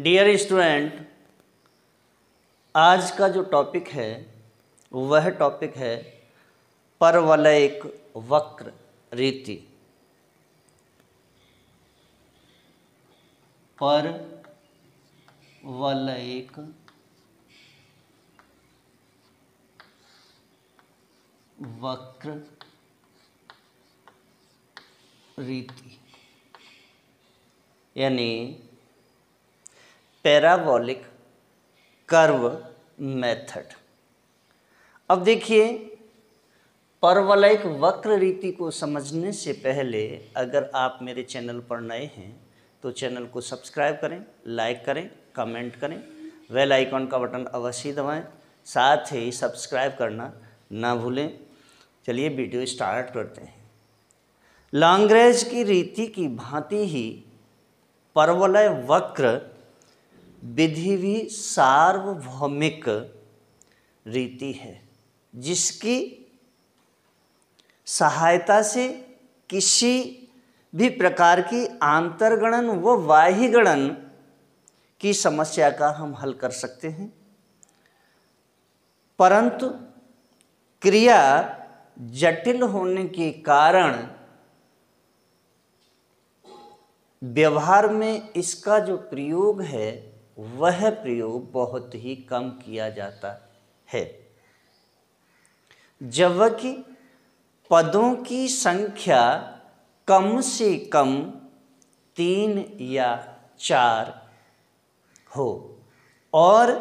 Dear student, आज का जो टॉपिक है वह टॉपिक है परवलयिक वक्र रीति। परवलयिक वक्र रीति यानी पैराबोलिक कर्व मेथड। अब देखिए, परवलयिक वक्र रीति को समझने से पहले अगर आप मेरे चैनल पर नए हैं तो चैनल को सब्सक्राइब करें, लाइक करें, कमेंट करें, बेल आइकॉन का बटन अवश्य दबाएं, साथ ही सब्सक्राइब करना ना भूलें। चलिए वीडियो स्टार्ट करते हैं। लाग्रेंज की रीति की भांति ही परवलय वक्र विधि भी सार्वभौमिक रीति है, जिसकी सहायता से किसी भी प्रकार की आंतरगणन व बाह्यगणन की समस्या का हम हल कर सकते हैं, परंतु क्रिया जटिल होने के कारण व्यवहार में इसका जो प्रयोग है वह प्रयोग बहुत ही कम किया जाता है, जबकि पदों की संख्या कम से कम 3 या 4 हो और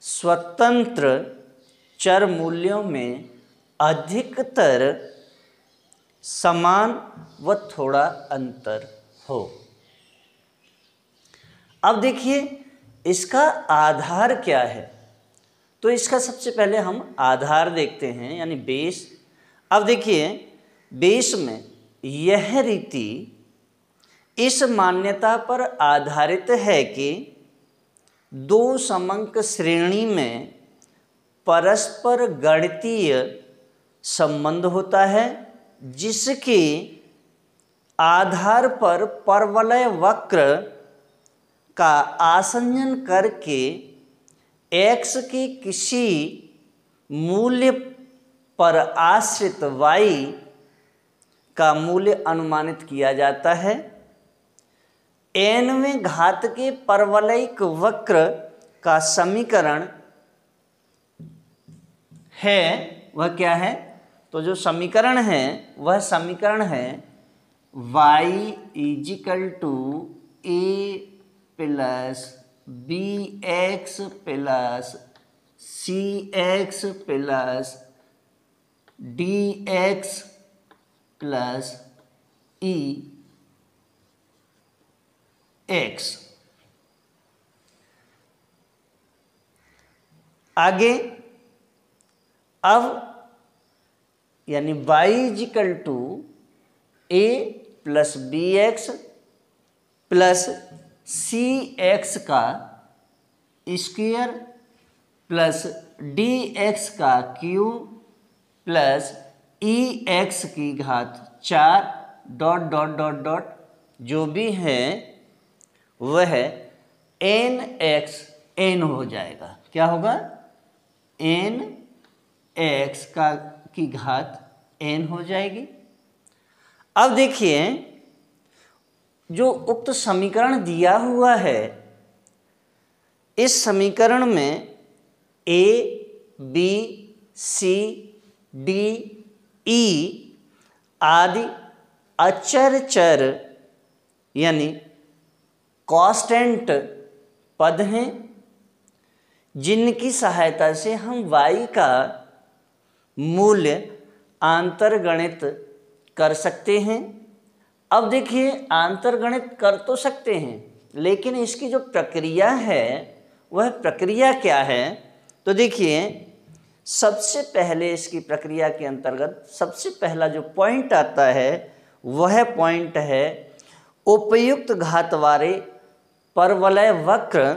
स्वतंत्र चर मूल्यों में अधिकतर समान व थोड़ा अंतर हो। अब देखिए, इसका आधार क्या है, तो इसका सबसे पहले हम आधार देखते हैं, यानी बेस। अब देखिए, बेस में यह रीति इस मान्यता पर आधारित है कि दो समंक श्रेणी में परस्पर गणितीय संबंध होता है, जिसके आधार पर परवलय वक्र का आसंजन करके x के किसी मूल्य पर आश्रित y का मूल्य अनुमानित किया जाता है। nवें घात के परवलयिक वक्र का समीकरण है वह क्या है, तो जो समीकरण है वह समीकरण है y = a plus bx plus cx plus dx plus ex। आगे अब यानी y = a plus bx plus cx का स्क्वायर प्लस dx का क्यूब प्लस ex की घात 4 ... जो भी है वह nx n हो जाएगा। क्या होगा? nx की घात n हो जाएगी। अब देखिए, जो उक्त समीकरण दिया हुआ है, इस समीकरण में a, b, c, d, e आदि अचर चर यानी कांस्टेंट पद हैं, जिनकी सहायता से हम y का मूल्य अंतर्गणित कर सकते हैं। अब देखिए, अंतर्गणित कर तो सकते हैं, लेकिन इसकी जो प्रक्रिया है वह प्रक्रिया क्या है, तो देखिए, सबसे पहले इसकी प्रक्रिया के अंतर्गत सबसे पहला जो पॉइंट आता है वह पॉइंट है उपयुक्त घात वाले परवलय वक्र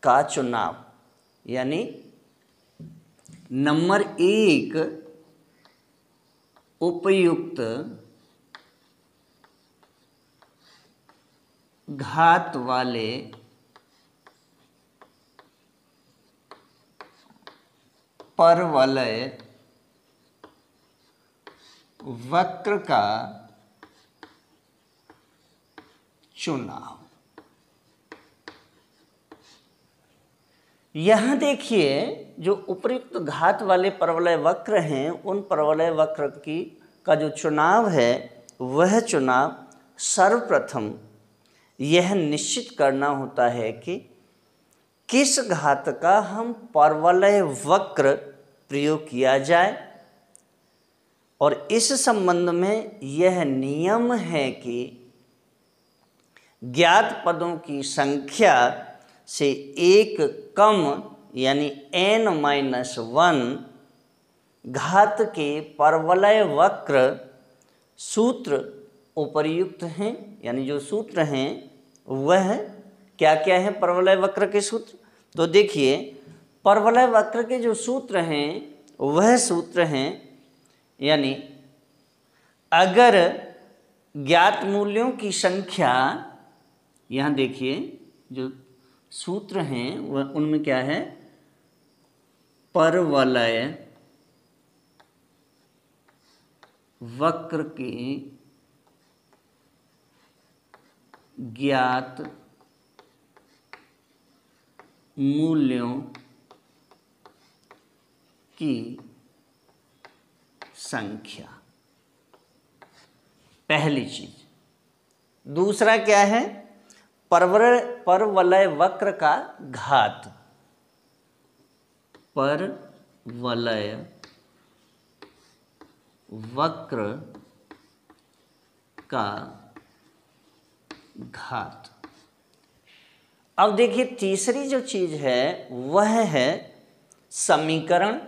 का चुनाव। यानी नंबर 1 उपयुक्त घात वाले परवलय वक्र का चुनाव। यहां देखिए जो उपयुक्त घात वाले परवलय वक्र हैं उन परवलय वक्र का जो चुनाव है वह चुनाव सर्वप्रथम यह निश्चित करना होता है कि किस घात का हम परवलय वक्र प्रयोग किया जाए, और इस संबंध में यह नियम है कि ज्ञात पदों की संख्या से एक कम यानी n-1 घात के परवलय वक्र सूत्र उपर्युक्त हैं। यानी जो सूत्र हैं वह क्या क्या है परवलय वक्र के सूत्र, तो देखिए परवलय वक्र के जो सूत्र हैं वह सूत्र हैं, यानी अगर ज्ञात मूल्यों की संख्या, यहाँ देखिए जो सूत्र हैं वह उनमें क्या है, परवलय वक्र के ज्ञात मूल्यों की संख्या, पहली चीज। दूसरा क्या है, परवलय वक्र का घात, परवलय वक्र का घात। अब देखिए तीसरी जो चीज है वह है समीकरण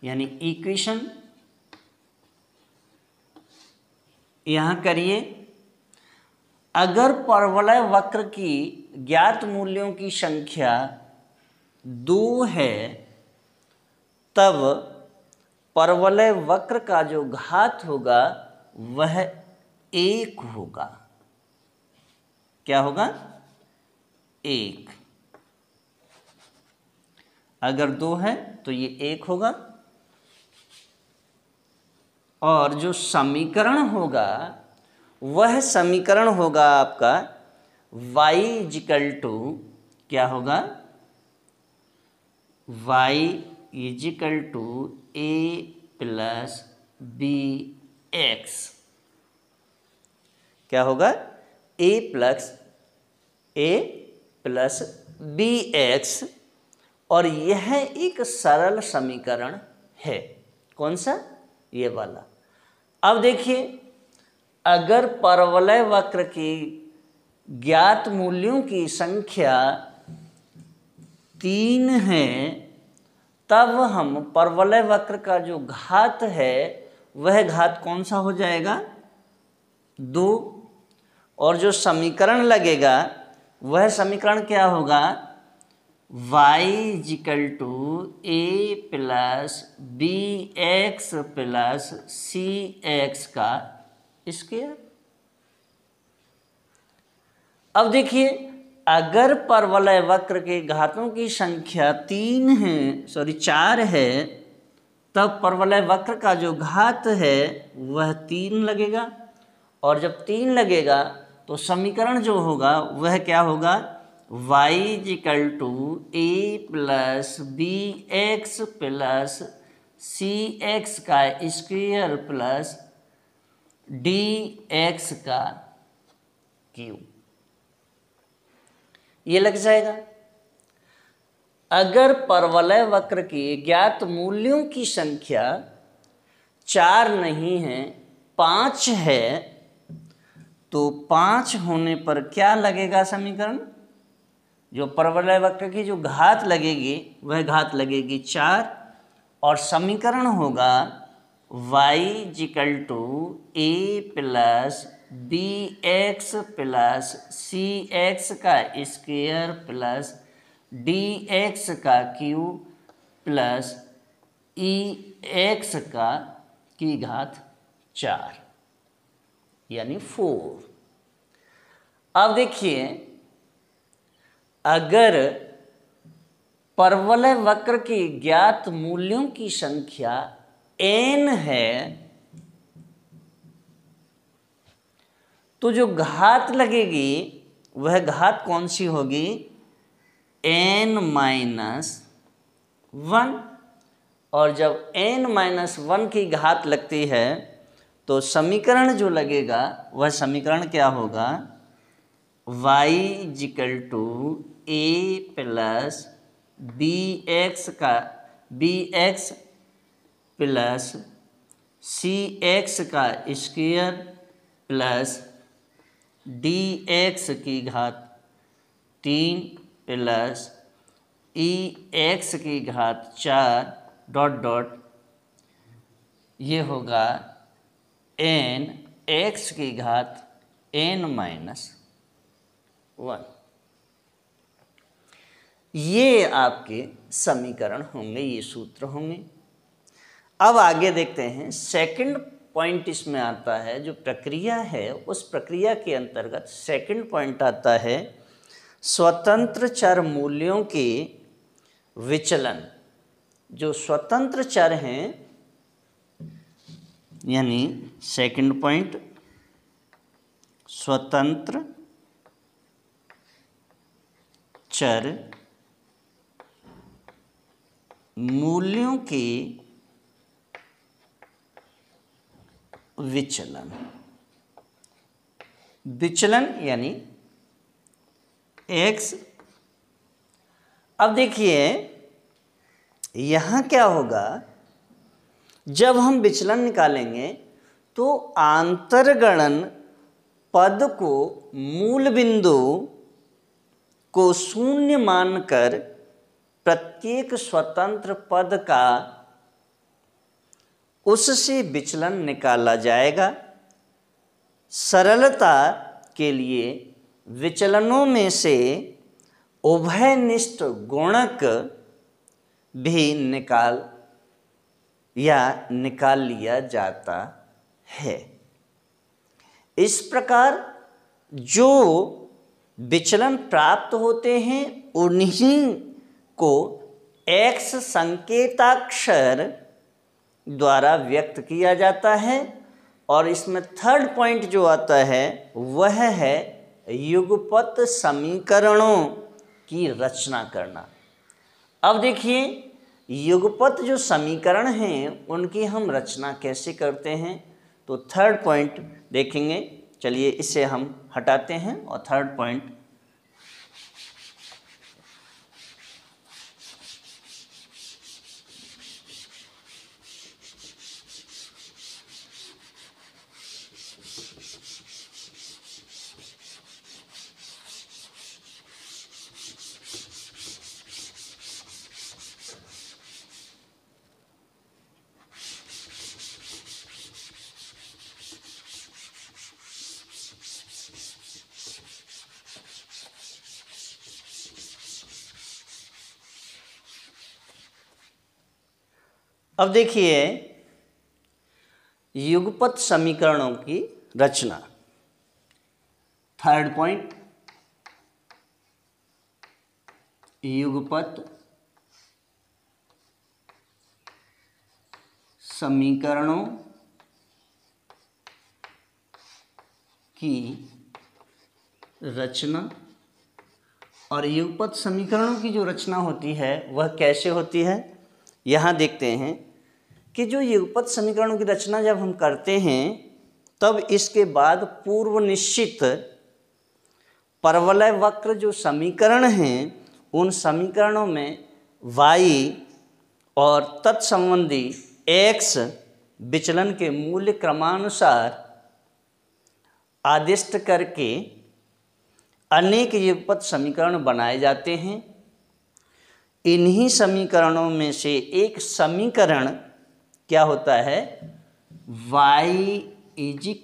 यानी इक्वेशन। यहां करिए, अगर परवलय वक्र की ज्ञात मूल्यों की संख्या 2 है तब परवलय वक्र का जो घात होगा वह 1 होगा। क्या होगा, 1। अगर 2 है तो ये 1 होगा। और जो समीकरण होगा वह समीकरण होगा आपका y इजिकल टू क्या होगा, y equal to a plus B X. क्या होगा, a प्लस बी एक्स। और यह एक सरल समीकरण है। कौन सा, ये वाला। अब देखिए अगर परवलय वक्र की ज्ञात मूल्यों की संख्या 3 है तब हम परवलय वक्र का जो घात है वह घात कौन सा हो जाएगा, 2। और जो समीकरण लगेगा वह समीकरण क्या होगा, y equal to a plus B X plus C X का स्क्वायर। अब देखिए अगर परवलय वक्र के घातों की संख्या 4 है तब परवलय वक्र का जो घात है वह 3 लगेगा। और जब 3 लगेगा तो समीकरण जो होगा वह क्या होगा, y equal to a plus B X plus C X का स्क्वायर प्लस डी एक्स का क्यूब। ये लग जाएगा। अगर परवलय वक्र की ज्ञात मूल्यों की संख्या 4 नहीं है, 5 है, तो 5 होने पर क्या लगेगा समीकरण, जो परवलय वक्र की जो घात लगेगी वह घात लगेगी 4। और समीकरण होगा y equal to a plus B X plus C X का स्क्वायर प्लस डी एक्स का क्यूब प्लस ई एक्स का की घात 4। यानी 4। अब देखिए, अगर परवलय वक्र के ज्ञात मूल्यों की संख्या n है तो जो घात लगेगी वह घात कौन सी होगी? n-1। और जब n-1 की घात लगती है तो समीकरण जो लगेगा वह समीकरण क्या होगा? y = a plus bx plus cx का स्क्वायर प्लस dx की घात 3 प्लस ex की घात 4 ... ये होगा n x की घात n-1। ये आपके समीकरण होंगे, ये सूत्र होंगे। अब आगे देखते हैं, सेकंड पॉइंट इसमें आता है, जो प्रक्रिया है उस प्रक्रिया के अंतर्गत सेकंड पॉइंट आता है स्वतंत्र चर मूल्यों के विचलन। जो स्वतंत्र चर हैं, यानी सेकंड पॉइंट स्वतंत्र चर मूल्यों के विचलन। विचलन यानी x। अब देखिए यहाँ क्या होगा, जब हम विचलन निकालेंगे तो आंतरगणन पद को मूल बिंदु को शून्य मानकर प्रत्येक स्वतंत्र पद का उससे विचलन निकाला जाएगा। सरलता के लिए विचलनों में से उभयनिष्ठ गुणक भी निकाल लिया जाता है। इस प्रकार जो विचलन प्राप्त होते हैं उन्हीं को x संकेताक्षर द्वारा व्यक्त किया जाता है। और इसमें थर्ड पॉइंट जो आता है वह है युगपत समीकरणों की रचना करना। अब देखिए, युगपत जो समीकरण हैं उनकी हम रचना कैसे करते हैं, तो थर्ड पॉइंट देखेंगे। चलिए इसे हम हटाते हैं और थर्ड पॉइंट अब देखिए युगपत समीकरणों की रचना। थर्ड पॉइंट, युगपत समीकरणों की रचना। और युगपत समीकरणों की जो रचना होती है वह कैसे होती है, यहाँ देखते हैं कि जो युगपत समीकरणों की रचना जब हम करते हैं तब इसके बाद पूर्व निश्चित परवलय वक्र जो समीकरण हैं उन समीकरणों में y और तत्संबंधी x विचलन के मूल्य क्रमानुसार आदिष्ट करके अनेक युगपत समीकरण बनाए जाते हैं। इन्हीं समीकरणों में से एक समीकरण क्या होता है, y =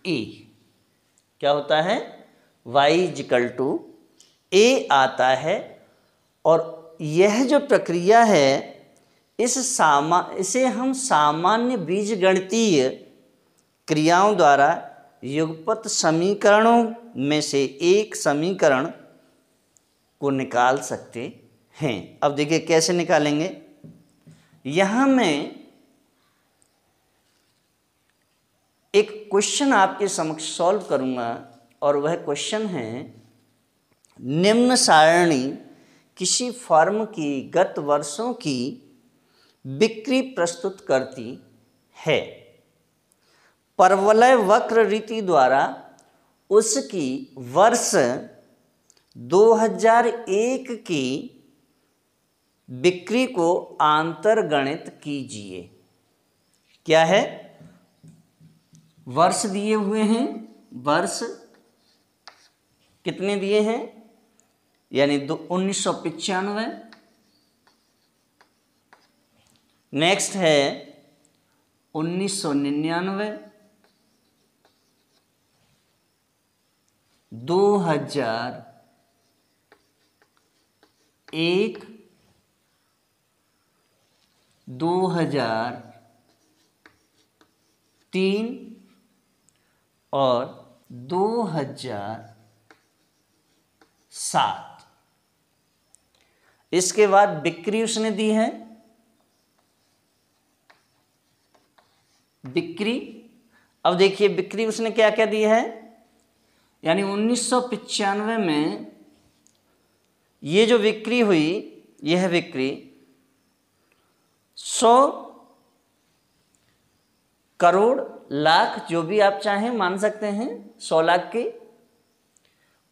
a। क्या होता है, y = a आता है। और यह जो प्रक्रिया है इसे हम सामान्य बीजगणितीय क्रियाओं द्वारा युगपत समीकरणों में से एक समीकरण को निकाल सकते हैं। अब देखिए कैसे निकालेंगे। यहाँ मैं एक क्वेश्चन आपके समक्ष सॉल्व करूँगा और वह क्वेश्चन है, निम्न सारणी किसी फर्म की गत वर्षों की बिक्री प्रस्तुत करती है। परवलय वक्र रीति द्वारा उसकी वर्ष 2001 की बिक्री को अंतर्गणित कीजिए। क्या है? वर्ष दिए हुए हैं, वर्ष कितने दिए हैं, यानी 1995। नेक्स्ट है 1999, 2001, 2003 और 2007। इसके बाद बिक्री उसने दी है, बिक्री। अब देखिए बिक्री उसने क्या क्या दी है, यानी 1995 में ये जो बिक्री हुई, यह बिक्री 100 करोड़ लाख, जो भी आप चाहें मान सकते हैं, 100 लाख की।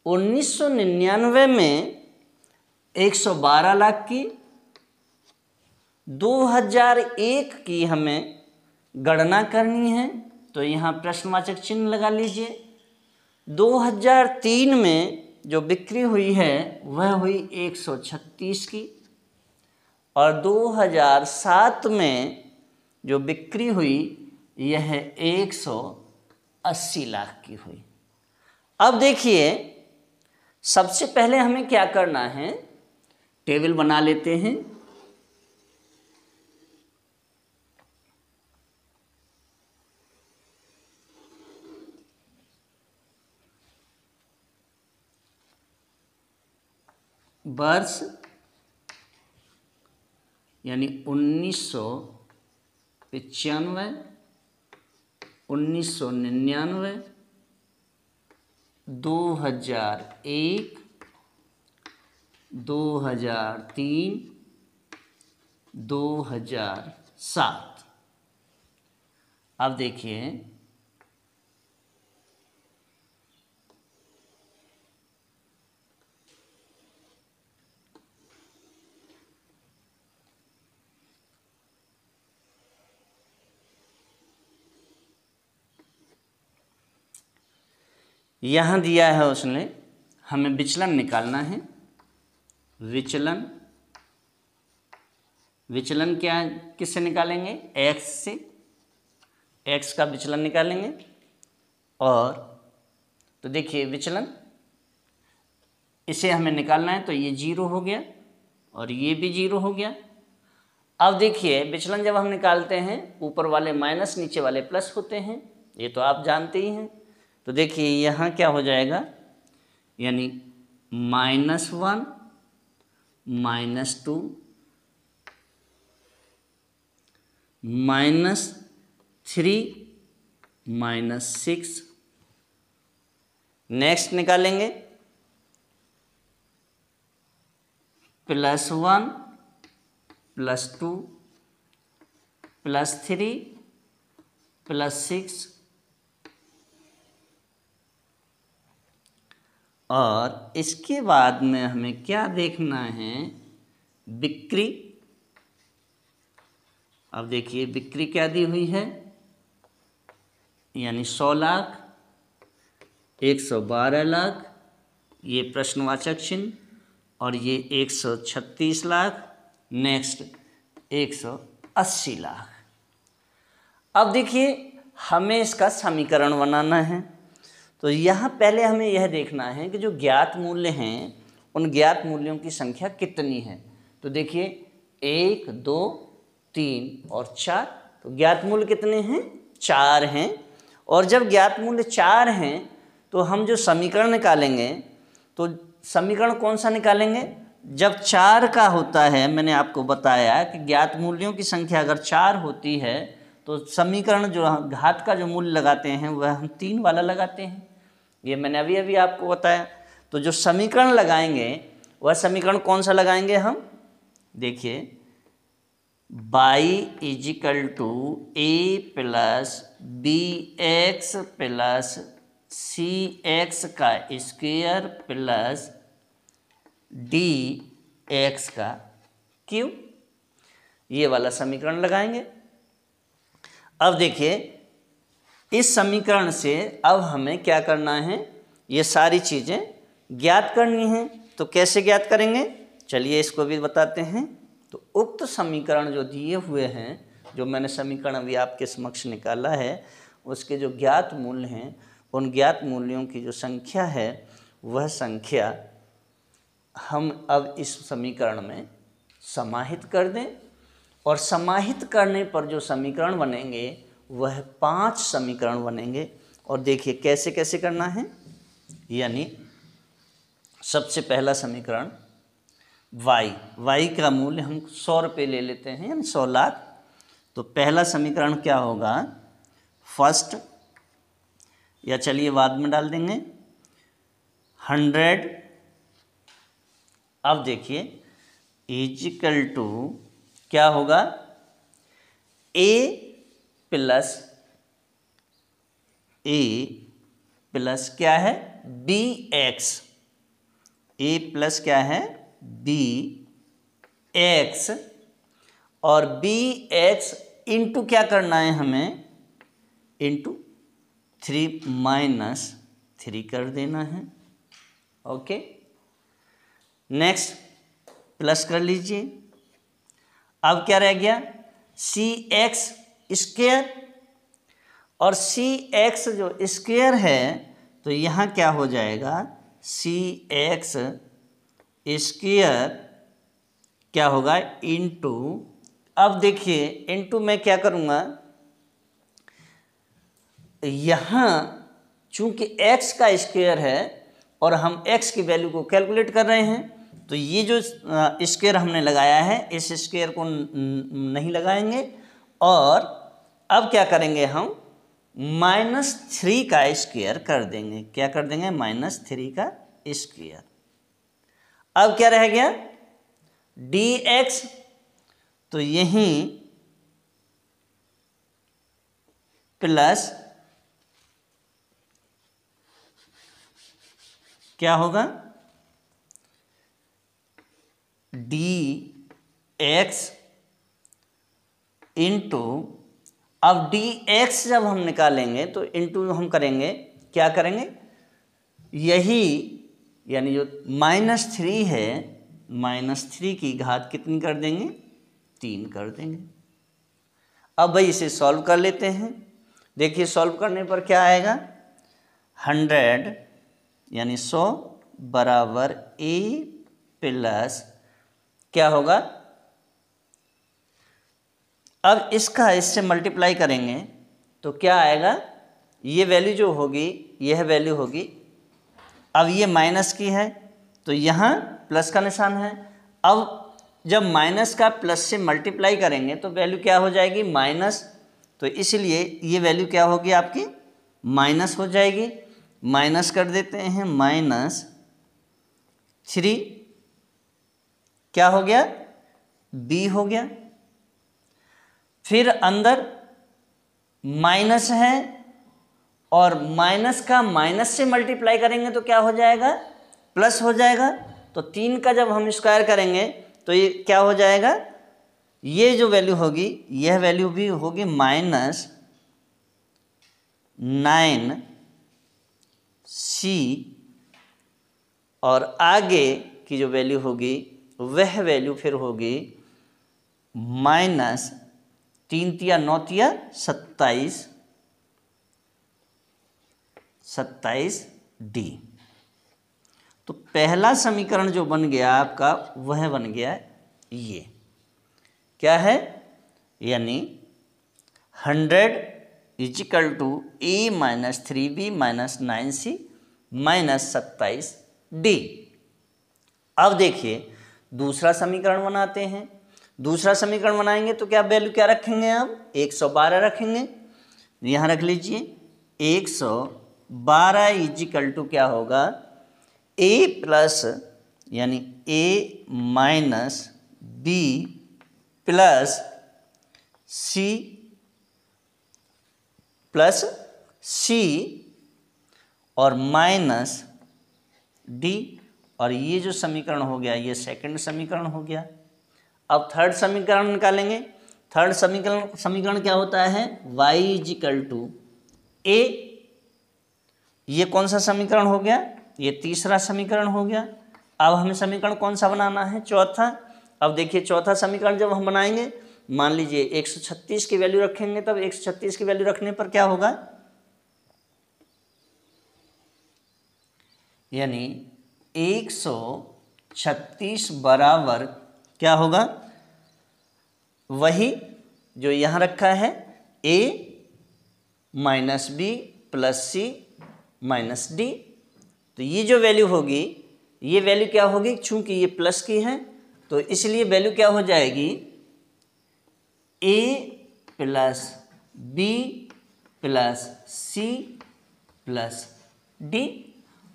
1999 में 112 लाख की। 2001 की हमें गणना करनी है, तो यहाँ प्रश्नवाचक चिन्ह लगा लीजिए। 2003 में जो बिक्री हुई है वह हुई 136 की, और 2007 में जो बिक्री हुई यह 180 लाख की हुई। अब देखिए सबसे पहले हमें क्या करना है, टेबल बना लेते हैं। वर्ष यानी 1995, 1999, 2001, 2003, 2007। अब देखिए यहाँ दिया है उसने, हमें विचलन निकालना है। विचलन, विचलन क्या किससे निकालेंगे? x से, x का विचलन निकालेंगे। और तो देखिए विचलन इसे हमें निकालना है, तो ये 0 हो गया और ये भी 0 हो गया। अब देखिए विचलन जब हम निकालते हैं, ऊपर वाले माइनस नीचे वाले प्लस होते हैं, ये तो आप जानते ही हैं। तो देखिए यहाँ क्या हो जाएगा, यानी -1, -2, -3, -6। नेक्स्ट निकालेंगे +1, +2, +3, +6, और इसके बाद में हमें क्या देखना है, बिक्री। अब देखिए बिक्री क्या दी हुई है, यानी 100 लाख, 112 लाख, ये प्रश्नवाचक चिन्ह, और ये 136 लाख, नेक्स्ट 180 लाख। अब देखिए हमें इसका समीकरण बनाना है। तो यहाँ पहले हमें यह देखना है कि जो ज्ञात मूल्य हैं उन ज्ञात मूल्यों की संख्या कितनी है। तो देखिए 1, 2, 3 और 4, तो ज्ञात मूल्य कितने हैं? 4 हैं। और जब ज्ञात मूल्य 4 हैं तो हम जो समीकरण निकालेंगे तो समीकरण कौन सा निकालेंगे, जब 4 का होता है, मैंने आपको बताया कि ज्ञात मूल्यों की संख्या अगर 4 होती है तो समीकरण जो घात का जो मूल्य लगाते हैं वह हम 3 वाला लगाते हैं, ये मैंने अभी अभी आपको बताया। तो जो समीकरण लगाएंगे वह समीकरण कौन सा लगाएंगे हम, देखिए y equal to A plus B X plus C X का स्क्वायर प्लस डी एक्स का क्यूब, ये वाला समीकरण लगाएंगे। अब देखिए इस समीकरण से अब हमें क्या करना है, ये सारी चीज़ें ज्ञात करनी हैं। तो कैसे ज्ञात करेंगे, चलिए इसको भी बताते हैं। तो उक्त समीकरण जो दिए हुए हैं, जो मैंने समीकरण अभी आपके समक्ष निकाला है, उसके जो ज्ञात मूल्य हैं, उन ज्ञात मूल्यों की जो संख्या है वह संख्या हम अब इस समीकरण में समाहित कर दें, और समाहित करने पर जो समीकरण बनेंगे वह 5 समीकरण बनेंगे। और देखिए कैसे कैसे करना है, यानी सबसे पहला समीकरण y का मूल्य हम 100 रुपये ले लेते हैं, यानी 100 लाख। तो पहला समीकरण क्या होगा, फर्स्ट, या चलिए बाद में डाल देंगे 100। अब देखिए इजिकल टू क्या होगा, a प्लस क्या है bx, a प्लस क्या है bx, और bx इंटू क्या करना है हमें, इंटू 3 माइनस 3 कर देना है। ओके, नेक्स्ट प्लस कर लीजिए। अब क्या रह गया, सी एक्स स्क्वायर, और सी एक्स जो स्क्वायर है तो यहाँ क्या हो जाएगा, सी एक्स स्क्वायर क्या होगा इंटू, अब देखिए इंटू मैं क्या करूँगा, यहाँ चूंकि x का स्क्वायर है और हम x की वैल्यू को कैलकुलेट कर रहे हैं, तो ये जो स्क्वायर हमने लगाया है इस स्क्वायर को नहीं लगाएंगे, और अब क्या करेंगे हम -3 का स्क्वायर कर देंगे। क्या कर देंगे, -3 का स्क्वायर। अब क्या रह गया dx, तो यहीं प्लस क्या होगा dx इंटू, अब dx जब हम निकालेंगे तो इंटू हम करेंगे, क्या करेंगे, यही यानी जो -3 है, -3 की घात कितनी कर देंगे, 3 कर देंगे। अब भाई इसे सॉल्व कर लेते हैं। देखिए सॉल्व करने पर क्या आएगा, 100 यानी 100 बराबर a प्लस क्या होगा, अब इसका इससे मल्टीप्लाई करेंगे तो क्या आएगा, ये वैल्यू जो होगी यह वैल्यू होगी, अब ये माइनस की है तो यहाँ प्लस का निशान है। अब जब माइनस का प्लस से मल्टीप्लाई करेंगे तो वैल्यू क्या हो जाएगी, माइनस, तो इसलिए ये वैल्यू क्या होगी आपकी, माइनस हो जाएगी। माइनस कर देते हैं, -3 क्या हो गया, b हो गया। फिर अंदर माइनस है और माइनस का माइनस से मल्टीप्लाई करेंगे तो क्या हो जाएगा, प्लस हो जाएगा। तो 3 का जब हम स्क्वायर करेंगे तो ये क्या हो जाएगा, ये जो वैल्यू होगी यह वैल्यू भी होगी -9c, और आगे की जो वैल्यू होगी वह वैल्यू फिर होगी -3 × 9 = 27d। तो पहला समीकरण जो बन गया आपका वह बन गया ये क्या है, यानी 100 equal to A minus 3b minus 9c minus 27d। अब देखिए दूसरा समीकरण बनाते हैं। दूसरा समीकरण बनाएंगे तो क्या वैल्यू क्या रखेंगे, अब 112 रखेंगे। यहाँ रख लीजिए 112 इजिकल टू क्या होगा, a प्लस यानी a minus b plus c और माइनस d। और ये जो समीकरण हो गया ये सेकंड समीकरण हो गया। अब थर्ड समीकरण निकालेंगे। थर्ड समीकरण क्या होता है, y इजिकल टू a। ये कौन सा समीकरण हो गया, ये तीसरा समीकरण हो गया। अब हमें समीकरण कौन सा बनाना है, चौथा। अब देखिए चौथा समीकरण जब हम बनाएंगे, मान लीजिए 136 की वैल्यू रखेंगे, तब 136 की वैल्यू रखने पर क्या होगा, यानी 136 बराबर क्या होगा, वही जो यहाँ रखा है a minus b plus c minus d। तो ये जो वैल्यू होगी, ये वैल्यू क्या होगी, चूंकि ये प्लस की है तो इसलिए वैल्यू क्या हो जाएगी, a plus b plus c plus d।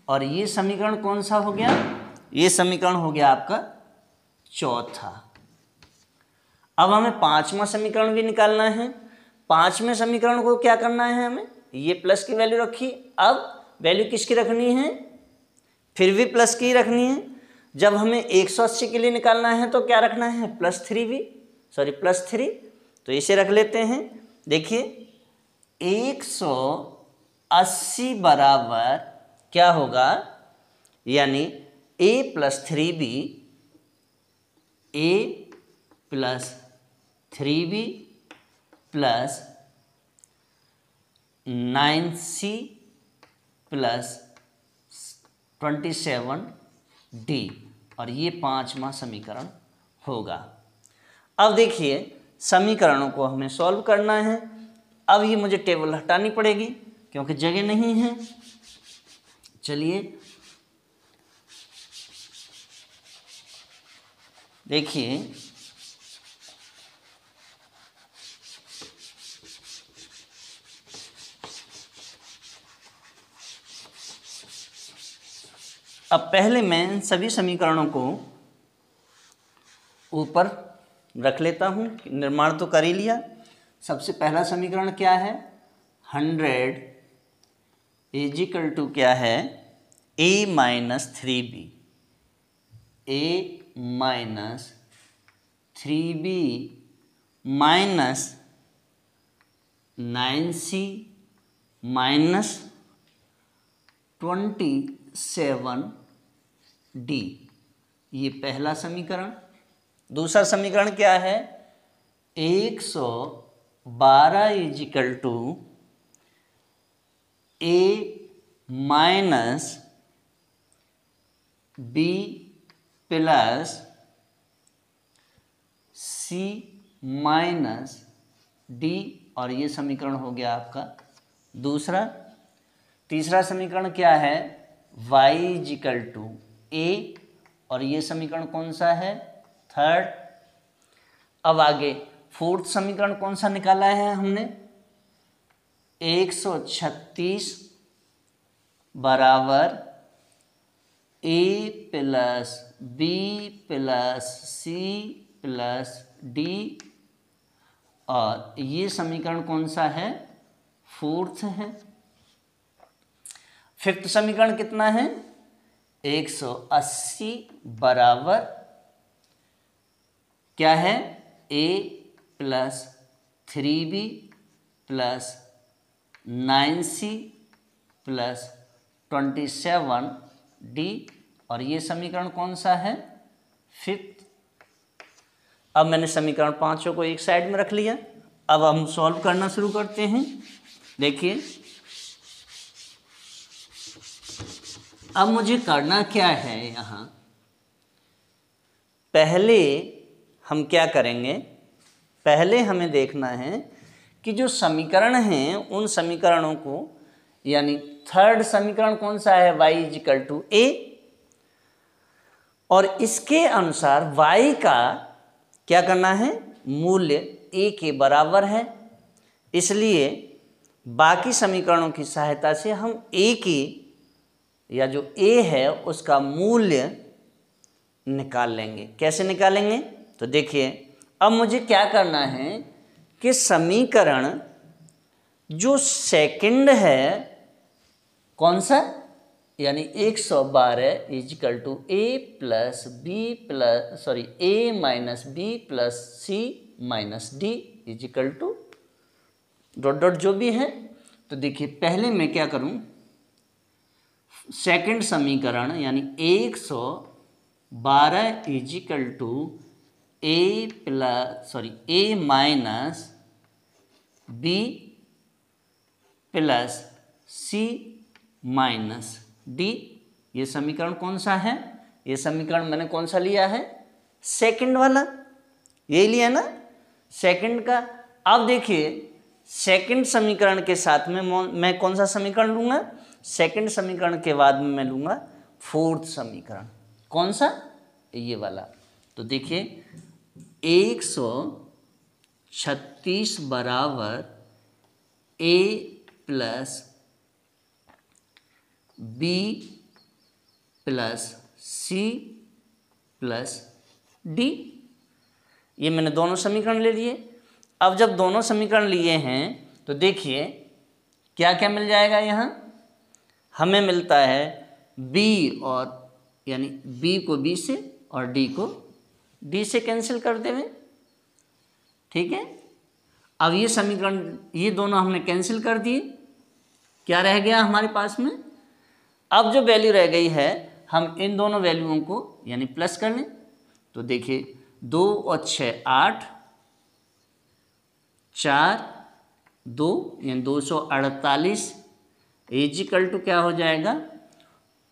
और ये समीकरण कौन सा हो गया, ये समीकरण हो गया आपका चौथा। अब हमें पांचवा समीकरण भी निकालना है। पांचवें समीकरण को क्या करना है, हमें ये प्लस की वैल्यू रखी, अब वैल्यू किसकी रखनी है, फिर भी प्लस की रखनी है। जब हमें 180 के लिए निकालना है तो क्या रखना है, प्लस 3। तो इसे रख लेते हैं। देखिए 180 बराबर क्या होगा, यानी a plus 3b, a plus 3b plus 9c plus 27d। और ये पांचवा समीकरण होगा। अब देखिए समीकरणों को हमें सॉल्व करना है। अब ये मुझे टेबल हटानी पड़ेगी क्योंकि जगह नहीं है। चलिए देखिए अब पहले मैं इन सभी समीकरणों को ऊपर रख लेता हूँ। निर्माण तो कर ही लिया। सबसे पहला समीकरण क्या है, 100 इजिकल टू क्या है, a minus 3b, a minus 3b minus 9c minus 27d। ये पहला समीकरण। दूसरा समीकरण क्या है, 112 equal to a minus b plus c minus d। और ये समीकरण हो गया आपका दूसरा। तीसरा समीकरण क्या है, y इजिकल टू a। और ये समीकरण कौन सा है, थर्ड। अब आगे फोर्थ समीकरण कौन सा निकाला है हमने, 136 बराबर a plus b plus c plus d। और ये समीकरण कौन सा है, फोर्थ है। फिफ्थ समीकरण कितना है, 180 बराबर क्या है, a plus 3b plus 9c plus 27d। और ये समीकरण कौन सा है, फिफ्थ। अब मैंने समीकरण पांचों को एक साइड में रख लिया। अब हम सॉल्व करना शुरू करते हैं। देखिए अब मुझे करना क्या है, यहाँ पहले हम क्या करेंगे, पहले हमें देखना है कि जो समीकरण हैं उन समीकरणों को, यानी थर्ड समीकरण कौन सा है, y इजिकल टू ए, और इसके अनुसार y का क्या करना है, मूल्य a के बराबर है। इसलिए बाकी समीकरणों की सहायता से हम a की, या जो a है उसका मूल्य निकाल लेंगे। कैसे निकालेंगे, तो देखिए अब मुझे क्या करना है कि समीकरण जो सेकंड है कौन सा, यानी 112 equal to A plus B plus A minus B plus C minus D equal to dot dot जो भी है। तो देखिए पहले मैं क्या करूं, सेकंड समीकरण यानी 112 equal to A minus B plus C minus D, ये समीकरण कौन सा है, ये समीकरण मैंने कौन सा लिया है, सेकंड वाला, यही लिया ना, सेकंड का। अब देखिए सेकंड समीकरण के साथ में मैं कौन सा समीकरण लूँगा, सेकंड समीकरण के बाद में मैं लूँगा फोर्थ समीकरण, कौन सा, ये वाला। तो देखिए 136 बराबर A plus B plus C plus D, ये मैंने दोनों समीकरण ले लिए। अब जब दोनों समीकरण लिए हैं तो देखिए क्या क्या मिल जाएगा, यहाँ हमें मिलता है b, और यानी b को b से और d को d से कैंसिल कर देंगे, ठीक है। अब ये समीकरण, ये दोनों हमने कैंसिल कर दिए, क्या रह गया हमारे पास में, अब जो वैल्यू रह गई है हम इन दोनों वैल्यूओं को यानी प्लस कर लें। तो देखिए 2 और 6 8, 4 2 यानी 248 इजिकल टू क्या हो जाएगा,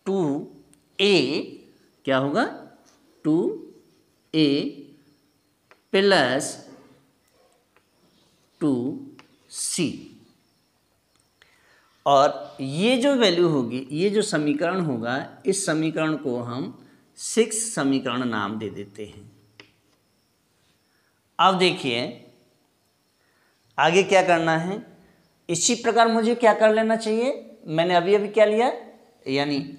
2a, क्या होगा 2a प्लस 2c, और ये जो वैल्यू होगी, ये जो समीकरण होगा, इस समीकरण को हम 6 समीकरण नाम दे देते हैं। अब देखिए आगे क्या करना है, इसी प्रकार मुझे क्या कर लेना चाहिए, मैंने अभी अभी क्या लिया, यानी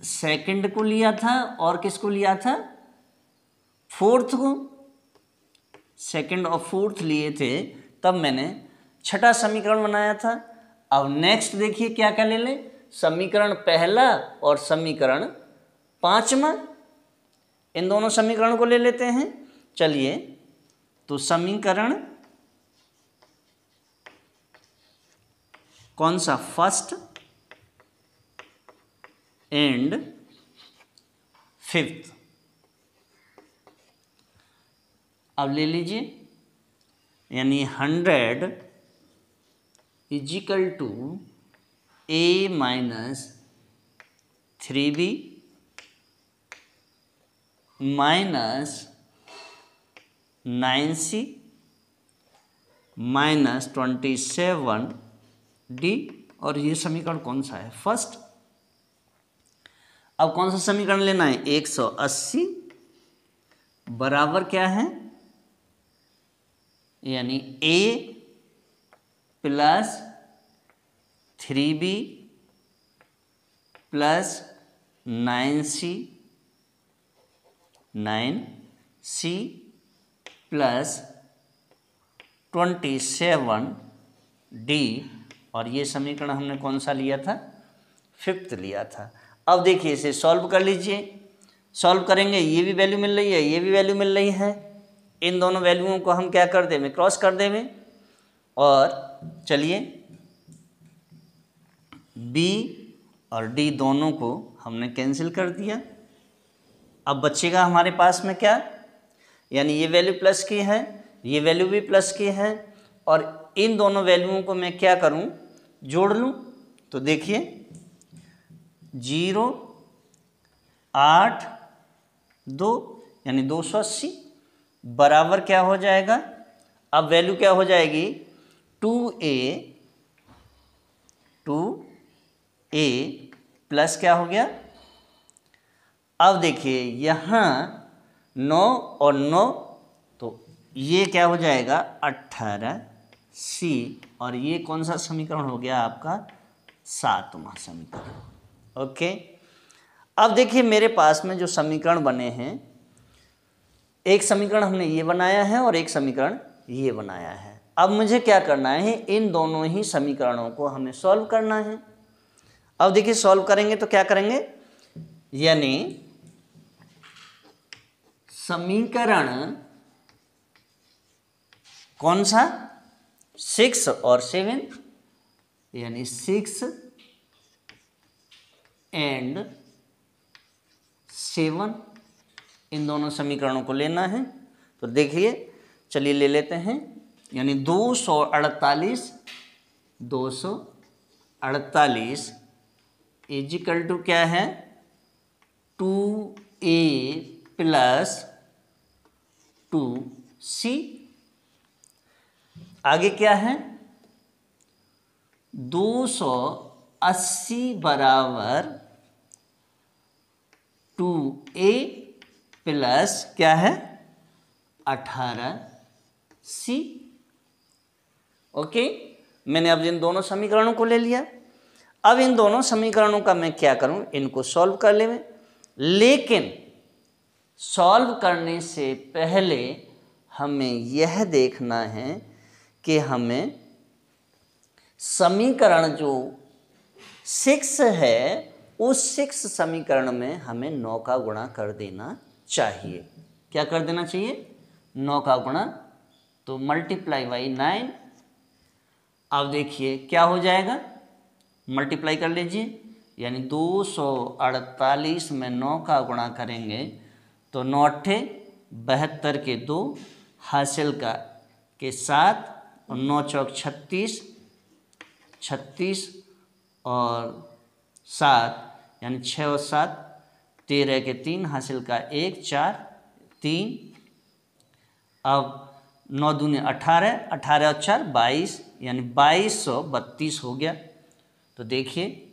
सेकंड को लिया था और किसको लिया था, फोर्थ को, सेकंड और फोर्थ लिए थे, तब मैंने छठा समीकरण बनाया था। अब नेक्स्ट देखिए क्या क्या ले लें, समीकरण पहला और समीकरण पांचवा, इन दोनों समीकरण को ले लेते हैं। चलिए तो समीकरण कौन सा, फर्स्ट एंड फिफ्थ, अब ले लीजिए, यानी 100 equal to a minus 3b minus 9c minus 27d, और ये समीकरण कौन सा है, फर्स्ट। अब कौन सा समीकरण लेना है, 180 बराबर क्या है, यानी a plus 3b plus 9c plus 27d, और ये समीकरण हमने कौन सा लिया था, फिफ्थ लिया था। अब देखिए इसे सॉल्व कर लीजिए, सॉल्व करेंगे, ये भी वैल्यू मिल रही है, ये भी वैल्यू मिल रही है, इन दोनों वैल्यूओं को हम क्या कर देंगे, क्रॉस कर देंगे, और चलिए b और d दोनों को हमने कैंसिल कर दिया। अब बचेगा हमारे पास में क्या, यानी ये वैल्यू प्लस की है, ये वैल्यू भी प्लस की है, और इन दोनों वैल्यूओं को मैं क्या करूं, जोड़ लूं। तो देखिए 0 8 2 यानी 280 बराबर क्या हो जाएगा, अब वैल्यू क्या हो जाएगी, 2a प्लस क्या हो गया, अब देखिए यहाँ 9 और 9, तो ये क्या हो जाएगा 18c, और ये कौन सा समीकरण हो गया आपका 7वां समीकरण। ओके, अब देखिए मेरे पास में जो समीकरण बने हैं, एक समीकरण हमने ये बनाया है और एक समीकरण ये बनाया है। अब मुझे क्या करना है, इन दोनों ही समीकरणों को हमें सॉल्व करना है। अब देखिए सॉल्व करेंगे तो क्या करेंगे, यानी समीकरण कौन सा 6 और 7, यानी 6 एंड 7, इन दोनों समीकरणों को लेना है। तो देखिए चलिए ले लेते हैं, यानी 248 इजिकल टू क्या है 2a प्लस 2c। आगे क्या है 280 बराबर 2a प्लस क्या है 18c। ओके, मैंने अब इन दोनों समीकरणों को ले लिया। अब इन दोनों समीकरणों का मैं क्या करूं, इनको सॉल्व कर ले। लेकिन सॉल्व करने से पहले हमें यह देखना है कि हमें समीकरण जो 6 है उस 6 समीकरण में हमें 9 का गुणा कर देना चाहिए। क्या कर देना चाहिए, 9 का गुणा, तो मल्टीप्लाई बाई 9। अब देखिए क्या हो जाएगा, मल्टीप्लाई कर लीजिए, यानी 248 में 9 का गुणा करेंगे तो 9 अट्ठे 72 के 2 हासिल का के 7 और 9 चौक 36 और 7, यानी 6 और 7 13 के 3 हासिल का 1 4 3। अब 9 दूनी 18, 18 और 4 22, यानी 2232 हो गया। तो देखिए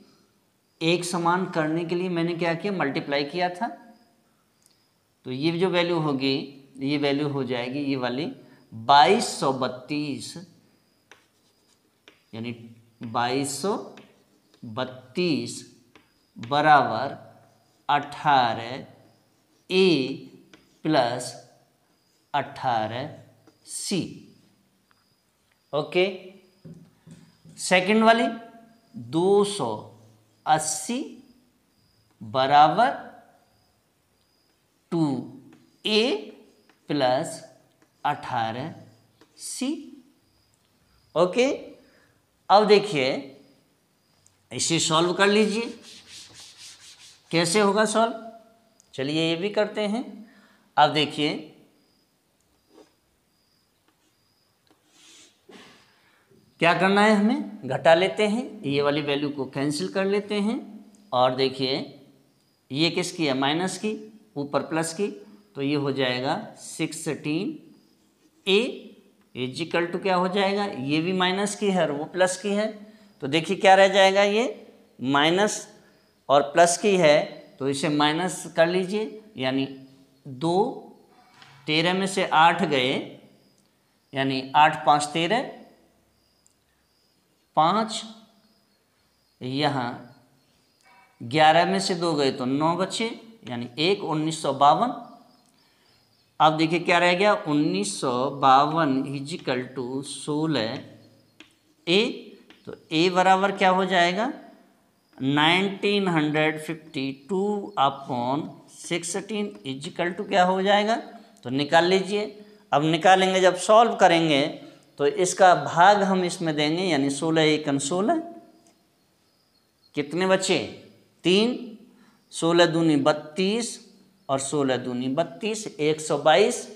एक समान करने के लिए मैंने क्या किया, मल्टीप्लाई किया था, तो ये जो वैल्यू होगी ये वैल्यू हो जाएगी ये वाली 2232, यानी 2232 बराबर 18a plus 18c। Okay, second वाली 280 बराबर 2a प्लस 18c। ओके, अब देखिए इसे सॉल्व कर लीजिए। कैसे होगा सॉल्व, चलिए ये भी करते हैं। अब देखिए क्या करना है, हमें घटा लेते हैं, ये वाली वैल्यू को कैंसिल कर लेते हैं, और देखिए ये किसकी है, माइनस की, ऊपर प्लस की, तो ये हो जाएगा 16a इजिकल टू क्या हो जाएगा, ये भी माइनस की है और वो प्लस की है, तो देखिए क्या रह जाएगा, ये माइनस और प्लस की है तो इसे माइनस कर लीजिए, यानी 2 13 में से 8 गए, यानी 8 5 13, 5 यहाँ 11 में से 2 गए तो 9 बचे, यानी 1 1952। अब देखिए क्या रह गया, 1952 इजिकल टू 16a, तो a बराबर क्या हो जाएगा 1952 अपॉन 16 इजिकल टू क्या हो जाएगा, तो निकाल लीजिए। अब निकालेंगे, जब सॉल्व करेंगे तो इसका भाग हम इसमें देंगे, यानी 16 1 16, कितने बचे 3, 16 दूनी 32 और 16 दूनी 32, 122।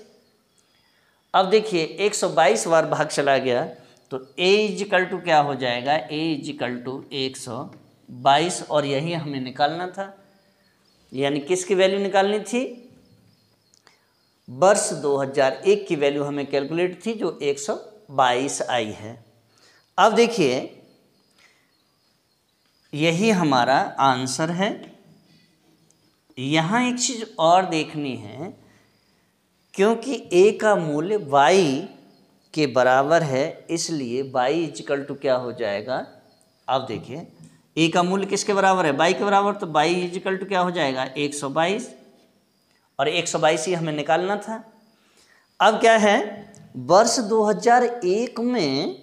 अब देखिए 122 बार भाग चला गया तो a इजिकल टू क्या हो जाएगा, a इजिकल टू 122, और यही हमें निकालना था, यानी किसकी वैल्यू निकालनी थी, वर्ष 2001 की वैल्यू हमें कैलकुलेट थी जो 122 आई है। अब देखिए यही हमारा आंसर है। यहाँ एक चीज़ और देखनी है, क्योंकि a का मूल्य y के बराबर है, इसलिए y इक्वल टू क्या हो जाएगा। अब देखिए a का मूल्य किसके बराबर है, y के बराबर, तो y इक्वल टू क्या हो जाएगा 122, और 122 ही हमें निकालना था। अब क्या है, वर्ष 2001 में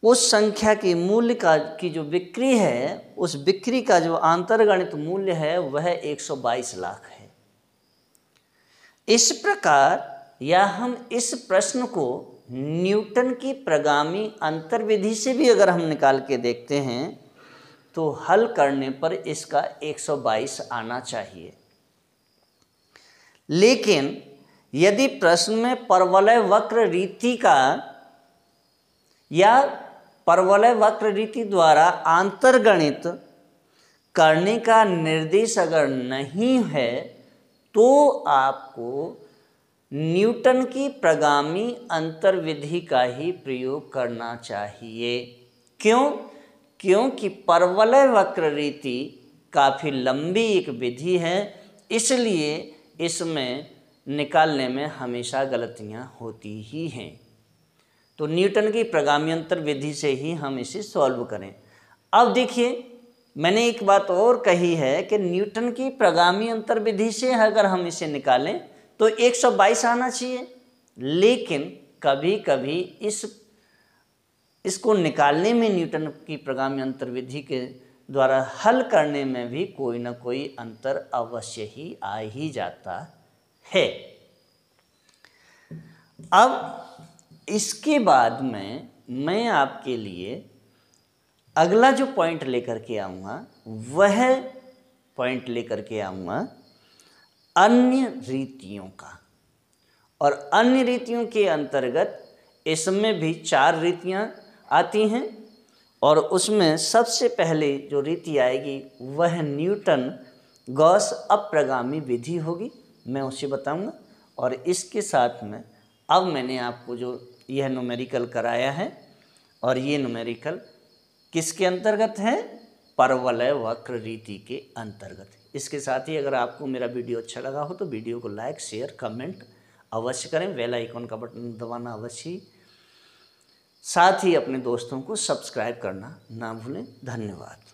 उस संख्या के मूल्य की जो बिक्री है, उस बिक्री का जो अंतर्गणित मूल्य है वह 122 लाख है। इस प्रकार या हम इस प्रश्न को न्यूटन की प्रगामी अंतर्विधि से भी अगर हम निकाल के देखते हैं तो हल करने पर इसका 122 आना चाहिए। लेकिन यदि प्रश्न में परवलय वक्र रीति का या परवलय वक्र रीति द्वारा अंतर्गणित करने का निर्देश अगर नहीं है तो आपको न्यूटन की प्रगामी अंतर्विधि का ही प्रयोग करना चाहिए। क्यों? क्योंकि परवलय वक्र रीति काफ़ी लंबी एक विधि है, इसलिए इसमें निकालने में हमेशा गलतियां होती ही हैं। तो न्यूटन की प्रगामी अंतर विधि से ही हम इसे सॉल्व करें। अब देखिए मैंने एक बात और कही है कि न्यूटन की प्रगामी अंतर विधि से अगर हम इसे निकालें तो 122 आना चाहिए, लेकिन कभी कभी इसको निकालने में न्यूटन की प्रगामी अंतर विधि के द्वारा हल करने में भी कोई ना कोई अंतर अवश्य ही आ ही जाता है। अब इसके बाद में मैं आपके लिए अगला जो पॉइंट लेकर के आऊँगा वह पॉइंट लेकर के आऊँगा अन्य रीतियों का। और अन्य रीतियों के अंतर्गत इसमें भी 4 रीतियाँ आती हैं, और उसमें सबसे पहले जो रीति आएगी वह न्यूटन गॉस अप्रगामी विधि होगी, मैं उसे बताऊंगा। और इसके साथ में अब मैंने आपको जो यह न्यूमेरिकल कराया है, और ये न्यूमेरिकल किसके अंतर्गत है, परवलय वक्र रीति के अंतर्गत। इसके साथ ही अगर आपको मेरा वीडियो अच्छा लगा हो तो वीडियो को लाइक शेयर कमेंट अवश्य करें, बेल आइकन का बटन दबाना अवश्य ही, साथ ही अपने दोस्तों को सब्सक्राइब करना ना भूलें। धन्यवाद।